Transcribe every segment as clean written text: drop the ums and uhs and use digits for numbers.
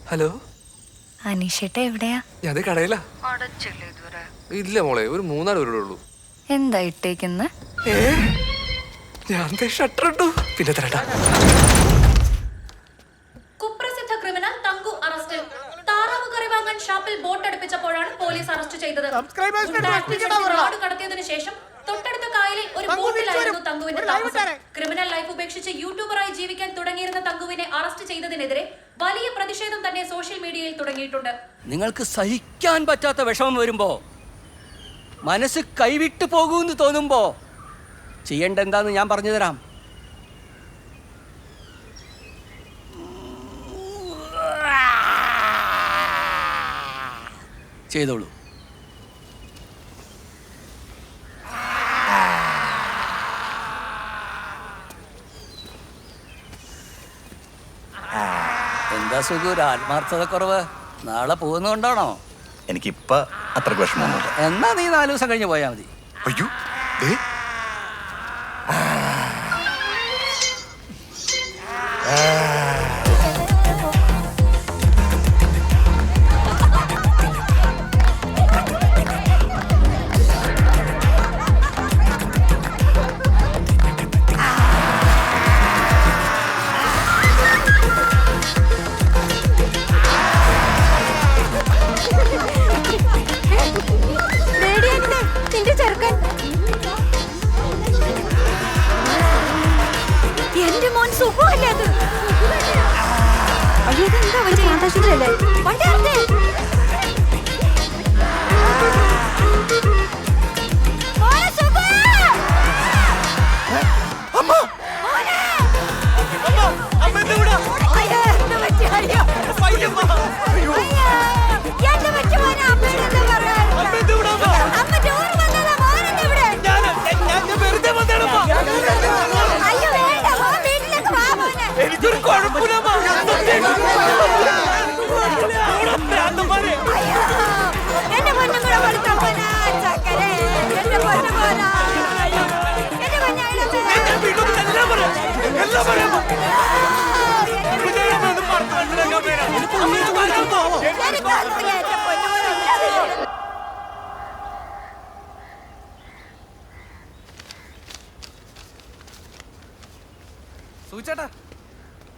Hello അനീഷേട്ട എവിടെയാ? ഞാൻ കടയിലാ. ഇല്ല മോളെ, ഒരു 3-4 പേരുടെ ഉള്ളൂ. എന്താ ഇട്ടേക്കുന്ന്? ഞാൻ ഷട്ടർ ഇട്ടു. പിന്നെ തരട്ടാ. കുപ്രസിദ്ധ ക്രിമിനൽ തങ്കു അറസ്റ്റിൽ. താറാവ് കറി വാങ്ങാൻ ഷാപ്പിൽ ബോട്ട് അടുപ്പിച്ചപ്പോഴാണ് പോലീസ് അറസ്റ്റ് ചെയ്തത്. റോഡ് കടത്തിയതിനു ശേഷം തൊട്ടടുത്ത കായലിൽ ഒരു ബോട്ടിലായിരുന്നു തങ്കുവിന്റെ താമസം. ക്രിമിനൽ ലൈഫ് ഉപേക്ഷിച്ച് യൂട്യൂബറായി ജീവിക്കാൻ തുടങ്ങിയിരുന്ന തങ്കുവിനെ അറസ്റ്റ് ചെയ്തതിനെതിരെ വലിയ പ്രതിഷേധം തന്നെ സോഷ്യൽ മീഡിയയിൽ തുടങ്ങിയിട്ടുണ്ട്. നിങ്ങൾക്ക് സഹിക്കാൻ പറ്റാത്ത വിഷമം വരുമ്പോ, മനസ്സ് കൈവിട്ടു പോകുമെന്ന് തോന്നുമ്പോ ചെയ്യേണ്ട എന്താന്ന് ഞാൻ പറഞ്ഞു തരാം. ചെയ്തോളൂ. എന്താ സുഖം, ഒരു ആത്മാർത്ഥത കുറവ്? നാളെ പോകുന്നതുകൊണ്ടാണോ? എനിക്കിപ്പ അത്രക്ക് വിഷമമൊന്നുമില്ല. എന്നാ നീ 4 ദിവസം കഴിഞ്ഞ് പോയാൽ മതി. അയ്യോ, എന്റെ മോൻ സുഖമല്ലേ അത്? അയ്യോ, ഇതെന്താ വലിയ യാഥാശുദ്ധല്ലേ? വണ്ടി ഇറങ്ങ്. എനിക്കൊരു കുഴപ്പമില്ല.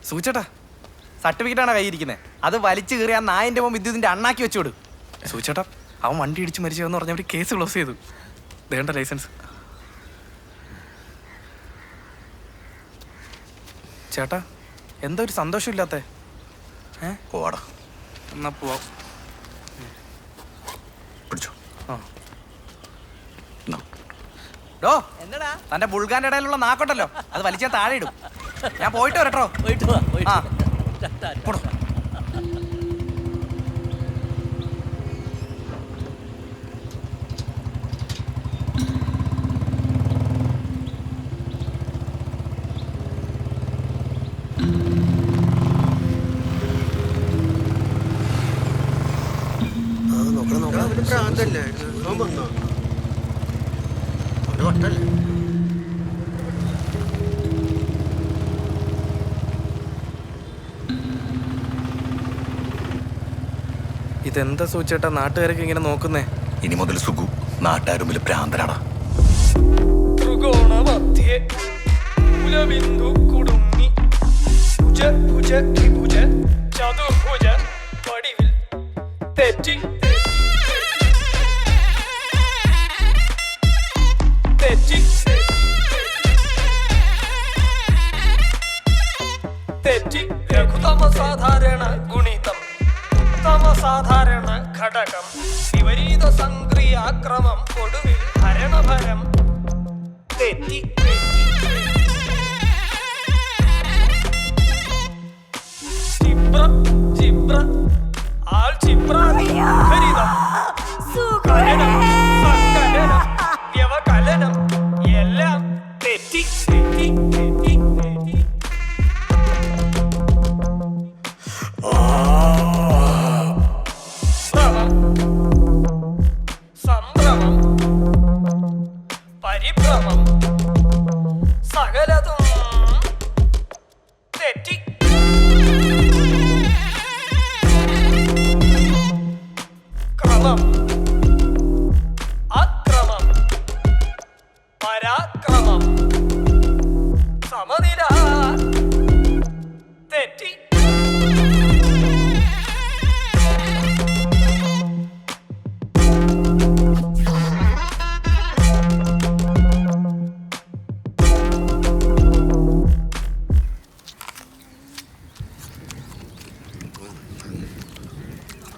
സൂചേട്ടാ, സർട്ടിഫിക്കറ്റാണ് കയ്യിരിക്കുന്നത്. അത് വലിച്ചു കയറി ആ നായന്റെ മോൻ വിദ്യുതിന്റെ അണ്ണാക്കി വെച്ചോട്. സൂചേട്ടാ, അവൻ വണ്ടി ഇടിച്ച് മരിച്ചതെന്ന് പറഞ്ഞ അവർ കേസ് ക്ലോസ് ചെയ്തു. വേണ്ട ലൈസൻസ്. ചേട്ടാ, എന്താ ഒരു സന്തോഷമില്ലാത്ത? പോവാടാ. എന്നാ പോവാം. പിടിച്ചോ. ഡോ, തന്റെ ബുൾഗാന്റെ ഇടയിലുള്ള നാക്കുണ്ടല്ലോ, അത് വലിച്ചാൽ താഴെ ഇടും. ഞാൻ പോയിട്ട് വരട്ടോ. പോയിട്ട് വാ, പോയിട്ട് വാ. ഇതെന്താ സൂചേട്ടാ നാട്ടുകാരൊക്കെ ഇങ്ങനെ നോക്കുന്നേ? ഇനി മുതൽ സുഖു നാട്ടുകാരുമ്പിൽ ഭ്രാന്തരാടാ. സാധാരണ ഗുണിതം സാധാരണ ഘടകം വിപരീത സംക്രിയാക്രമം ഒടുവിൽ ഹരണഭരം തെറ്റി. ചിബ്ര ആൾ ചിബ്രാതിരിതം കലനം സങ്കലനം വ്യവകലനം എല്ലാം തെറ്റി തെറ്റി തെറ്റി തെറ്റി. സംഭ്രമം പരിഭ്രമം സകലതും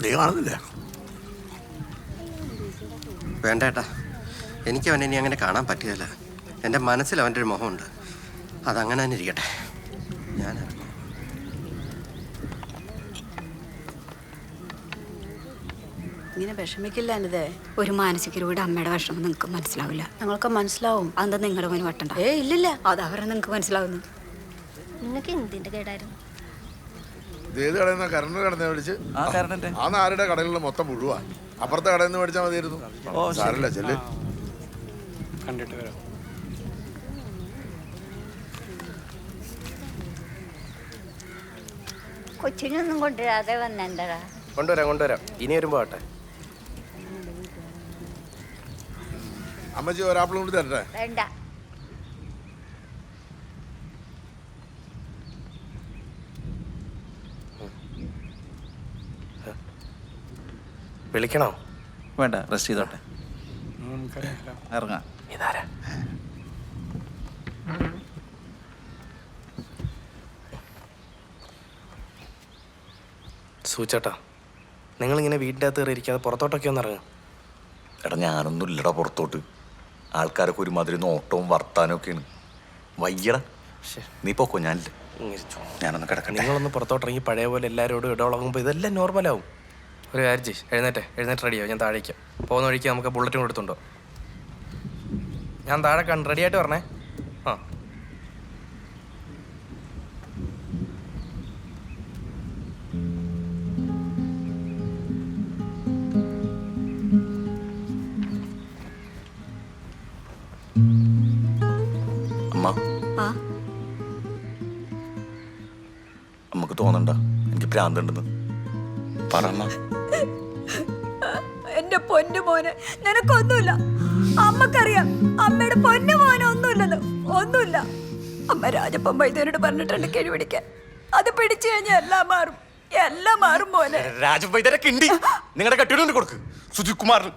നീ കാണുന്നില്ല? വേണ്ട ഏട്ടാ, എനിക്ക് അവനെ ഇനി അങ്ങനെ കാണാൻ പറ്റുകയില്ല. എൻ്റെ മനസ്സിൽ അവൻ്റെ ഒരു മുഖമുണ്ട്, അതങ്ങനെ തന്നെ ഇരിക്കട്ടെ. ഞാൻ ഇങ്ങനെ വിഷമിക്കില്ല എന്നതേ. ഒരു മാനസിക രോഗിയുടെ അമ്മയുടെ വിഷമം നിങ്ങൾക്ക് മനസ്സിലാവില്ല. ഞങ്ങൾക്ക് മനസ്സിലാവും. അതെന്താ നിങ്ങളുടെ മോന് വട്ടണ്ട? ഇല്ലില്ല, അത് അവരെ നിങ്ങൾക്ക് മനസ്സിലാവുന്നു. നിങ്ങൾക്ക് എന്തിന്റെ കേടായിരുന്നു? ഏത് കടയിൽ നിന്നാ കറണ്ട് കടന്ന് മേടിച്ച്? ആ നാരുടെ കടകളിൽ മൊത്തം മുഴുവാ. അപ്പുറത്തെ കടയിൽ നിന്ന് മേടിച്ചാൽ മതിയായിരുന്നു. സാരല്ല, ചെല്ല്. കണ്ടിട്ട് വരാം. കൊച്ചിനൊന്നും കൊണ്ടുവരാതെ വന്നെന്താ? കൊണ്ടുവരാം. ഇനി വരുമ്പോ ആട്ടെ. അമ്മച്ചി ഒരാപ്പിളും കൂടി തരട്ടെ? വേണ്ട. വിളിക്കണോ? വേണ്ട, റെസ്റ്റ് ചെയ്തോട്ടെ. ഇറങ്ങാം. ഇതാരാ? സൂചേട്ടാ, നിങ്ങളിങ്ങനെ വീടിൻ്റെ അകത്ത് കയറി ഇരിക്കാതെ പുറത്തോട്ടൊക്കെ ഒന്ന് ഇറങ്ങും. എടാ ഞാനൊന്നും ഇല്ലടാ പുറത്തോട്ട്. ആൾക്കാരൊക്കെ ഒരുമാതിരി നോട്ടവും വർത്താനവും ഒക്കെയാണ്. വയ്യടാ, നീ പോക്കോ, ഞാനില്ല. ഞാനൊന്ന് കിടക്കട്ടെ. നിങ്ങളൊന്ന് പുറത്തോട്ടിറങ്ങി പഴയ പോലെ എല്ലാവരോടും ഇടപഴകുമ്പോൾ ഇതെല്ലാം നോർമലാവും. ഒരു കാര്യം ചെയ്യ്, എഴുന്നേറ്റ് റെഡിയാവും. ഞാൻ താഴേക്കാം. പോകുന്ന വഴിക്ക് നമുക്ക് ബുള്ളറ്റും കൊടുത്തുണ്ടോ? ഞാൻ താഴെ കണ്ട് റെഡിയായിട്ട് പറഞ്ഞേ. ആ, അമ്മ, അമ്മക്ക് തോന്നണ്ട എനിക്ക് ഭ്രാന്തുണ്ടെന്ന്? പറഞ്ഞ എന്റെ പൊന്നു മോനെ, നിനക്കൊന്നുമില്ല. അമ്മക്കറിയാം അമ്മയുടെ പൊന്നു മോനെ ഒന്നുമില്ല. അമ്മ രാജപ്പൻ വൈദ്യനോട് പറഞ്ഞിട്ടുണ്ട് കിഴി പിടിക്കാൻ. അത് പിടിച്ചു കഴിഞ്ഞാൽ എല്ലാം മാറും മോനെ. രാജവൈദ്യരെ കിണ്ടി നിങ്ങളുടെ കെട്ടിടം കൊടുക്ക് സുജിത് കുമാറിന്.